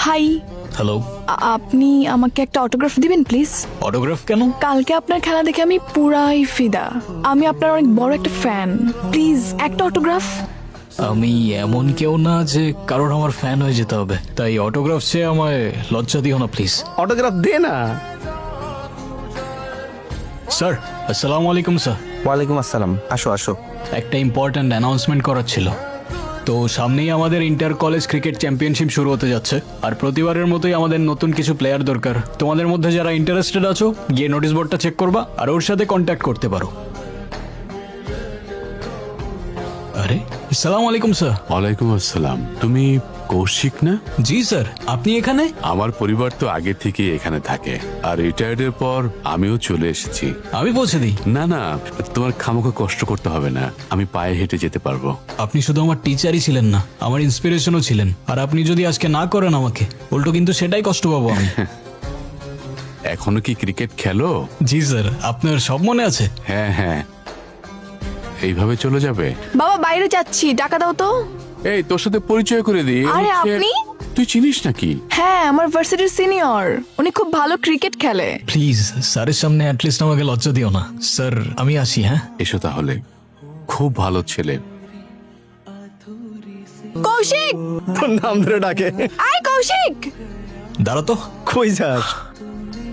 High, hello. আপনি আমাকে একটা অটোগ্রাফ দিবেন প্লিজ? অটোগ্রাফ কেন? কালকে আপনার খেলা দেখে আমি পুরাই ফিদা। আমি আপনার অনেক বড় একটা ফ্যান। প্লিজ একটা অটোগ্রাফ। আমি এমন কেউ না যে কারোর আমার ফ্যান হয়ে যেতে হবে, তাই অটোগ্রাফ চেয়ে আমায় লজ্জা দিও না প্লিজ। অটোগ্রাফ দে না। স্যার, আসসালামু আলাইকুম স্যার। ওয়ালাইকুম আসসালাম, আসো আসো। একটা ইম্পর্ট্যান্ট অ্যানাউন্সমেন্ট করার ছিল। তো সামনেই আমাদের ইন্টার কলেজ ক্রিকেট চ্যাম্পিয়নশিপ শুরু হতে যাচ্ছে, আর প্রতিবারের মতোই আমাদের নতুন কিছু প্লেয়ার দরকার। তোমাদের মধ্যে যারা ইন্টারেস্টেড আছো গিয়ে নোটিশ বোর্ডটা চেক করবা আর ওর সাথে কন্ট্যাক্ট করতে পারো। আরে, আসসালামু আলাইকুম স্যার। ওয়ালাইকুম আসসালাম। তুমি কৌশিক না? জি স্যার, আপনি এখানে? আমার পরিবার তো আগে থেকেই এখানে থাকে, আর রিটায়ার্ডের পর আমিও চলে এসেছি। আমি পৌঁছে দিই। না না, তোমার খামোখা কষ্ট করতে হবে না, আমি পায়ে হেঁটে যেতে পারবো। আপনি শুধু আমার টিচারই ছিলেন না, আমার ইন্সপিরেশনও ছিলেন। আর আপনি যদি আজকে না করেন আমাকে, উল্টো কিন্তু সেটাই কষ্ট পাবো আমি। এখনো কি ক্রিকেট খেলো? জি স্যার, আপনার সব মনে আছে? হ্যাঁ হ্যাঁ। এইভাবে চলে যাবে? বাবা বাইরে যাচ্ছি, টাকা দাও তো। এই, তোর সাথে পরিচয় করে দিই। আরে, হচ্ছে- আপনি? তুই চিনিস নাকি? হ্যাঁ, আমার ভার্সিটির সিনিয়র। উনি খুব ভালো ক্রিকেট খেলে। প্লিজ স্যারের সামনে অ্যাটলিস্ট আমাকে লজ্জা দিও না। স্যার, আমি আসি। হ্যাঁ, এসো তাহলে, খুব ভালো ছেলে। কৌশিক, তোর নাম ধরে ডাকে। আয় কৌশিক। দাঁড়া তো। কই যাস?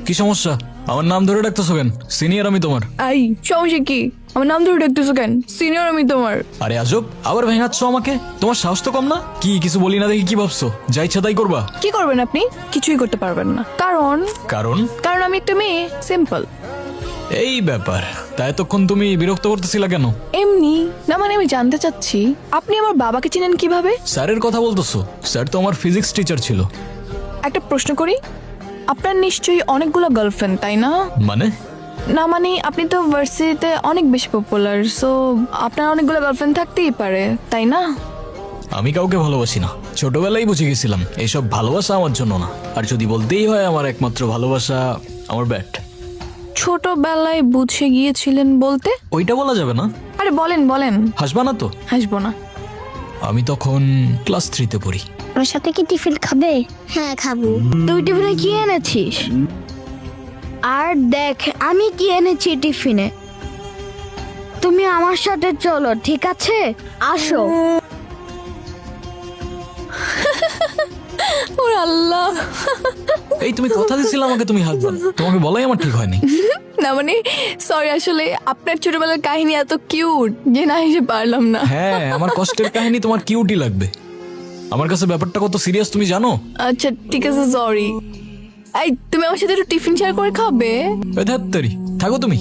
কি সমস্যা? আমার নাম ধরে ডাকতেছো কেন? সিনিয়র আমি তোমার। আই, সমস্যা কি? আমার নাম ধরে ডাকতেছো কেন? সিনিয়র আমি তোমার। আরে আজব, আবার ভেঙাচ্ছ আমাকে? তোমার সাহস তো কম না? কি কিছু বলি না দেখি কি ভাবছো? যা ইচ্ছা তাই করবা? কি করবেন আপনি? কিছুই করতে পারবেন না। কারণ কারণ? কারণ আমি একটা মেয়ে, সিম্পল। এই ব্যাপার। তা এতক্ষণ তুমি বিরক্ত করতেছিলা কেন? এমনি না, মানে আমি জানতে চাচ্ছি আপনি আমার বাবাকে চিনেন কিভাবে? স্যারের কথা বলতেছো? স্যার তো আমার ফিজিক্স টিচার ছিল। একটা প্রশ্ন করি, আপনার নিশ্চয়ই অনেকগুলো গার্লফ্রেন্ড, তাই না? মানে? না মানে আপনি তো ভার্সিটিতে অনেক বেশি পপুলার, সো আপনার অনেকগুলো গার্লফ্রেন্ড থাকতেই পারে, তাই না? আমি কাউকে ভালোবাসি না। ছোটবেলায় বুঝে গেছিলাম এইসব ভালোবাসা আমার জন্য না। আর যদি বলতেই হয় আমার একমাত্র ভালোবাসা আমার ব্যাট। ছোটবেলায় বুঝে গিয়েছিলেন বলতে? ওইটা বলা যাবে না। আরে বলেন বলেন। হাসবা না তো? হাসবো না। আমি তখন ক্লাস 3-তে পড়ি। আমার সাথে কি টিফিন খাবে? হ্যাঁ খাবো। তুই টিফিনে কি এনেছিস? আর দেখ আমি কি এনেছি টিফিনে। তুমি আমার সাথে চলো, ঠিক আছে? আসো। ওর আল্লাহ। এই, তুমি কথা দিছিলে আমাকে তুমি হাসবা না। তোমাকে বলাই আমার ঠিক হয়নি। না মানে সরি, আসলে আপনার ছোটবেলার কাহিনী এত কিউট যে না হেসে পারলাম না। হ্যাঁ, আমার কষ্টের কাহিনী তোমার কিউটি লাগবে। আমার কাছে ব্যাপারটা কত সিরিয়াস তুমি জানো? আচ্ছা ঠিক আছে, সরি। এই তুমি আমার সাথে একটু টিফিন শেয়ার করে খাবে? ধ্যাত্তেরি, থাকো তুমি।